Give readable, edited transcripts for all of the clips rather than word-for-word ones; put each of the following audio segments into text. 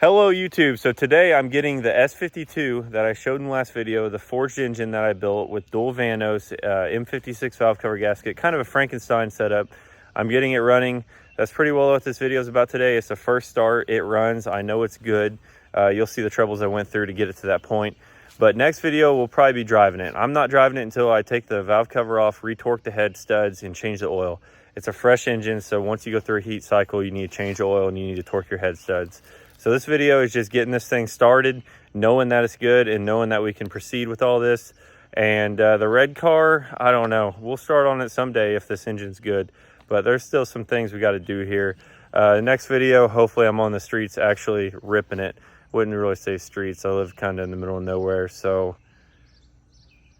Hello YouTube. So today I'm getting the S52 that I showed in the last video, the forged engine that I built with dual Vanos, E46 valve cover gasket, kind of a Frankenstein setup. I'm getting it running. That's pretty well what this video is about today. It's the first start. It runs. I know it's good. You'll see the troubles I went through to get it to that point. But next video we'll probably be driving it. I'm not driving it until I take the valve cover off, retorque the head studs, and change the oil. It's a fresh engine, so once you go through a heat cycle, you need to change the oil and you need to torque your head studs. So this video is just getting this thing started, knowing that it's good and knowing that we can proceed with all this. And the red car, I don't know. We'll start on it someday if this engine's good. But there's still some things we got to do here. Next video, hopefully I'm on the streets actually ripping it. Wouldn't really say streets. I live kind of in the middle of nowhere. So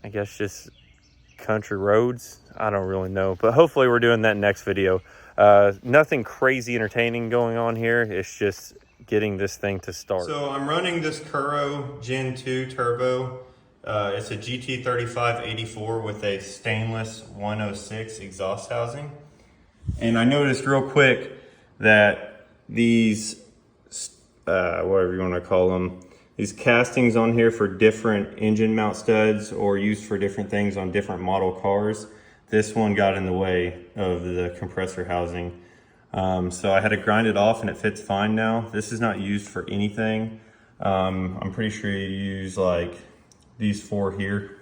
I guess just country roads. I don't really know. But hopefully we're doing that next video. Nothing crazy entertaining going on here. It's just getting this thing to start. So I'm running this Kuro Gen 2 turbo. It's a GT3584 with a stainless 106 exhaust housing. And I noticed real quick that these, whatever you want to call them, these castings on here for different engine mount studs or used for different things on different model cars. This one got in the way of the compressor housing. So I had to grind it off and it fits fine now. This is not used for anything. I'm pretty sure you use like these four here.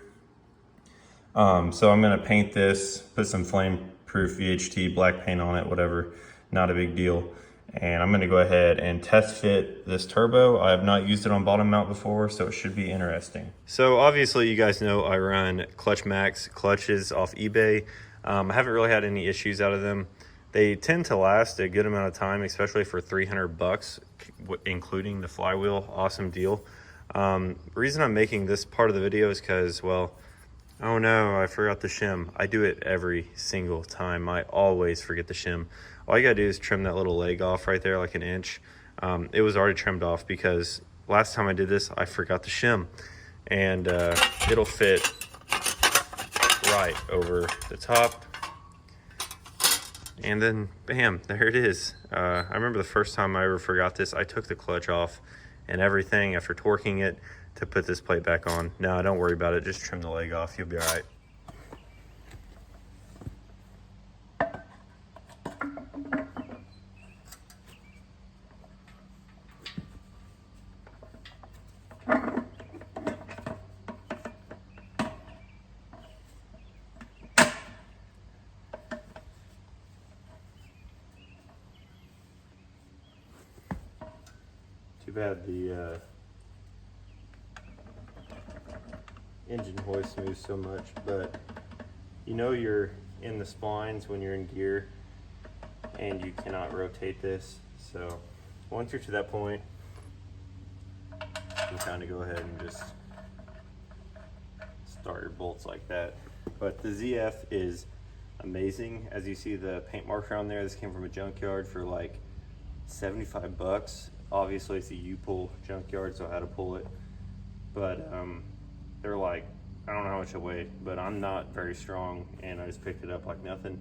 So I'm gonna paint this, put some flame proof VHT black paint on it, whatever, not a big deal. And I'm gonna go ahead and test fit this turbo. I have not used it on bottom mount before, so it should be interesting. So obviously you guys know I run Clutch Max clutches off eBay. I haven't really had any issues out of them. They tend to last a good amount of time, especially for 300 bucks, including the flywheel. Awesome deal. The reason I'm making this part of the video is because, well, oh no, I forgot the shim. I do it every single time. I always forget the shim. All you gotta do is trim that little leg off right there, like an inch. It was already trimmed off because last time I did this, I forgot the shim. And it'll fit right over the top. And then, bam, there it is. I remember the first time I ever forgot this, I took the clutch off and everything after torquing it to put this plate back on. No, don't worry about it. Just trim the leg off. You'll be all right. Too bad the engine hoist moves so much, but you know you're in the splines when you're in gear and you cannot rotate this. So once you're to that point, you can kind of go ahead and just start your bolts like that. But the ZF is amazing. As you see the paint marker on there, this came from a junkyard for like 75 bucks. Obviously it's a U-pull junkyard, so I had to pull it. But they're like, I don't know how much it weighed, but I'm not very strong and I just picked it up like nothing.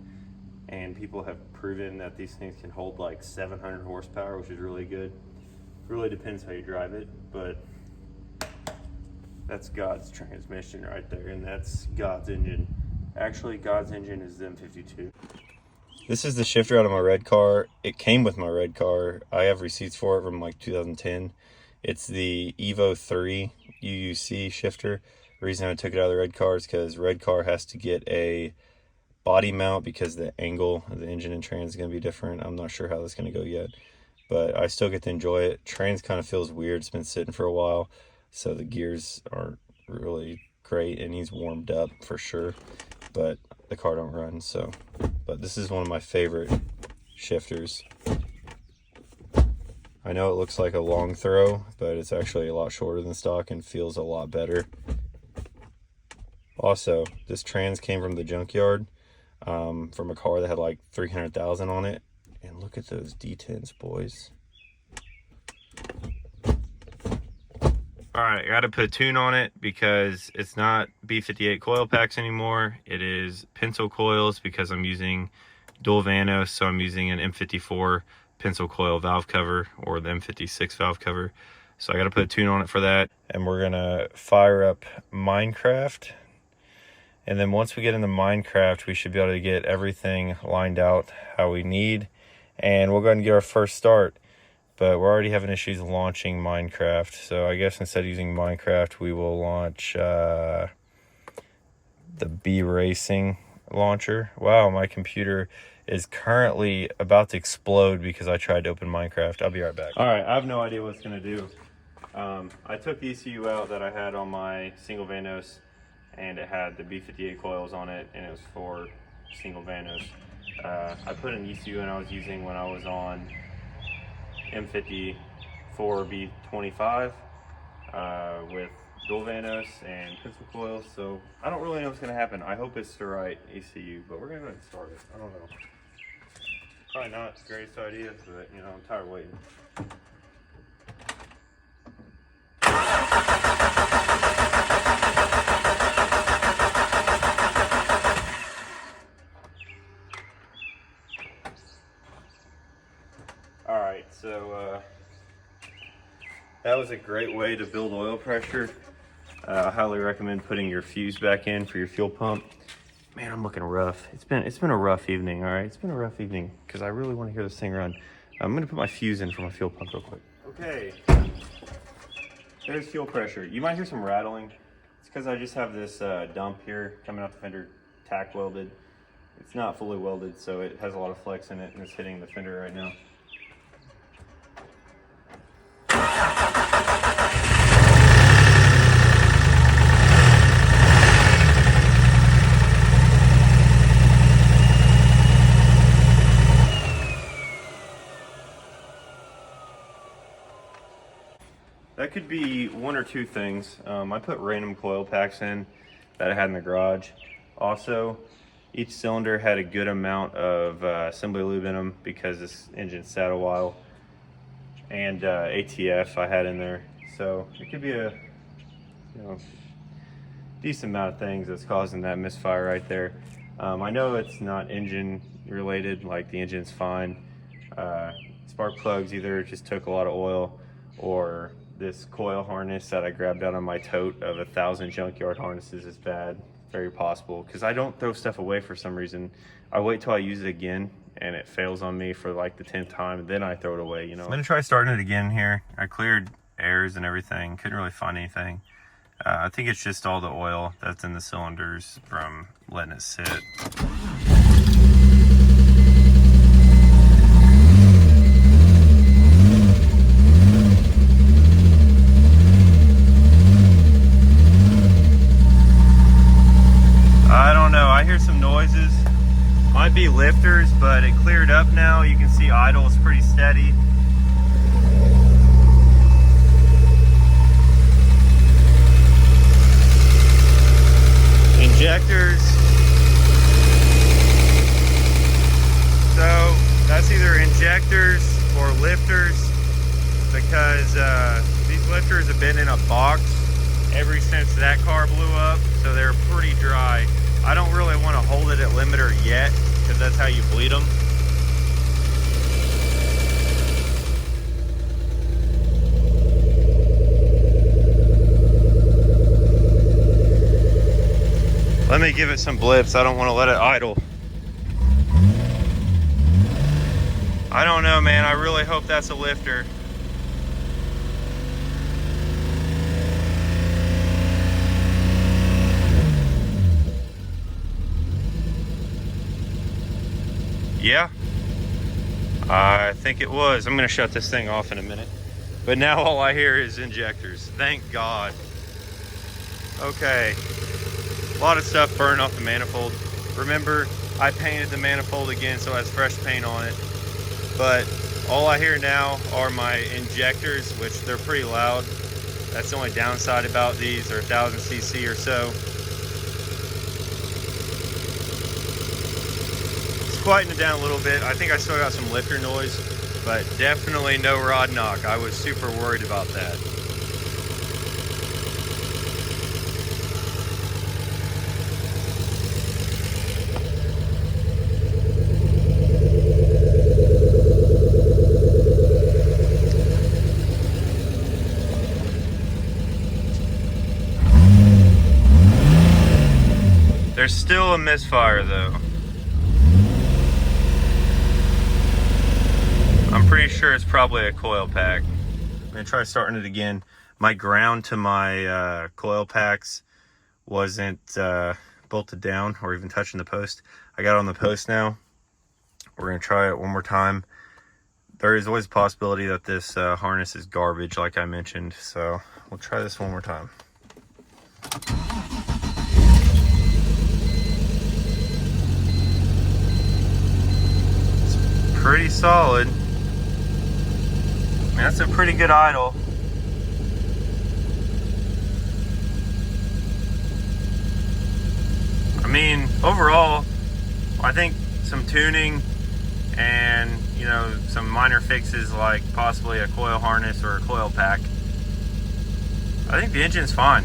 And people have proven that these things can hold like 700 horsepower, which is really good. Really depends how you drive it, but that's God's transmission right there, and that's God's engine. Actually, God's engine is the M52. This is the shifter out of my red car. It came with my red car. I have receipts for it from like 2010. It's the Evo 3 UUC shifter. The reason I took it out of the red car is because red car has to get a body mount because the angle of the engine and trans is going to be different. I'm not sure how that's going to go yet, but I still get to enjoy it. Trans kind of feels weird. It's been sitting for a while, so the gears aren't really great, and he's warmed up for sure, but the car don't run. So, but this is one of my favorite shifters. I know it looks like a long throw, but it's actually a lot shorter than stock and feels a lot better. Also, this trans came from the junkyard, from a car that had like 300,000 on it. And look at those detents, boys. All right, I got to put a tune on it because it's not B58 coil packs anymore. It is pencil coils because I'm using dual Vanos, so I'm using an M54 pencil coil valve cover or the M56 valve cover. So I got to put a tune on it for that. And we're gonna fire up Minecraft. And then once we get into Minecraft, we should be able to get everything lined out how we need. And we'll go ahead and get our first start. But we're already having issues launching Minecraft. So I guess instead of using Minecraft, we will launch the B Racing launcher. Wow, my computer is currently about to explode because I tried to open Minecraft. I'll be right back. All right, I have no idea what it's gonna do. I took the ECU out that I had on my single Vanos, and it had the B58 coils on it, and it was for single Vanos. I put an ECU in I was using when I was on M54 B25 with dual Vanos and pencil coils, so I don't really know what's gonna happen. I hope it's the right ECU, but we're gonna go ahead and start it. I don't know. Probably not the greatest idea, but you know, I'm tired of waiting. All right, so that was a great way to build oil pressure. I highly recommend putting your fuse back in for your fuel pump. Man, I'm looking rough. It's been a rough evening, all right? It's been a rough evening because I really want to hear this thing run. I'm gonna put my fuse in for my fuel pump real quick. Okay, there's fuel pressure. You might hear some rattling. It's because I just have this dump here coming out the fender, tack welded. It's not fully welded, so it has a lot of flex in it, and it's hitting the fender right now. That could be one or two things. I put random coil packs in that I had in the garage. Also, each cylinder had a good amount of assembly lube in them because this engine sat a while. And ATF I had in there. So it could be a decent amount of things that's causing that misfire right there. I know it's not engine related, like the engine's fine. Spark plugs either just took a lot of oil, or this coil harness that I grabbed out on my tote of 1,000 junkyard harnesses is bad. Very possible, because I don't throw stuff away for some reason. I wait till I use it again and it fails on me for like the 10th time, and then I throw it away, you know. I'm gonna try starting it again here. I cleared airs and everything, couldn't really find anything. I think it's just all the oil that's in the cylinders from letting it sit. I don't know, I hear some noises. Might be lifters, but it cleared up now. You can see idle is pretty steady. Injectors. So that's either injectors or lifters, because these lifters have been in a box ever since that car blew up, so they're pretty dry. I don't really want to hold it at limiter yet, because that's how you bleed them. Let me give it some blips. I don't want to let it idle. I don't know, man. I really hope that's a lifter. Yeah, I think it was. I'm gonna shut this thing off in a minute. But now all I hear is injectors. Thank God. Okay, a lot of stuff burned off the manifold. Remember, I painted the manifold again so it has fresh paint on it. But all I hear now are my injectors, which they're pretty loud. That's the only downside about these. They're 1000 cc or so. Quieting it down a little bit. I think I still got some lifter noise, but definitely no rod knock. I was super worried about that. There's still a misfire though. I'm pretty sure it's probably a coil pack. I'm gonna try starting it again. My ground to my coil packs wasn't bolted down or even touching the post. I got on the post now. We're gonna try it one more time. There is always a possibility that this harness is garbage, like I mentioned, so we'll try this one more time. It's pretty solid. I mean, that's a pretty good idle. I mean, overall, I think some tuning and, you know, some minor fixes like possibly a coil harness or a coil pack, I think the engine's fine.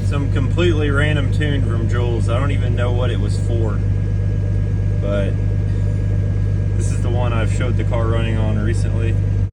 Some completely random tune from Jules. I don't even know what it was for, but this is the one I've showed the car running on recently.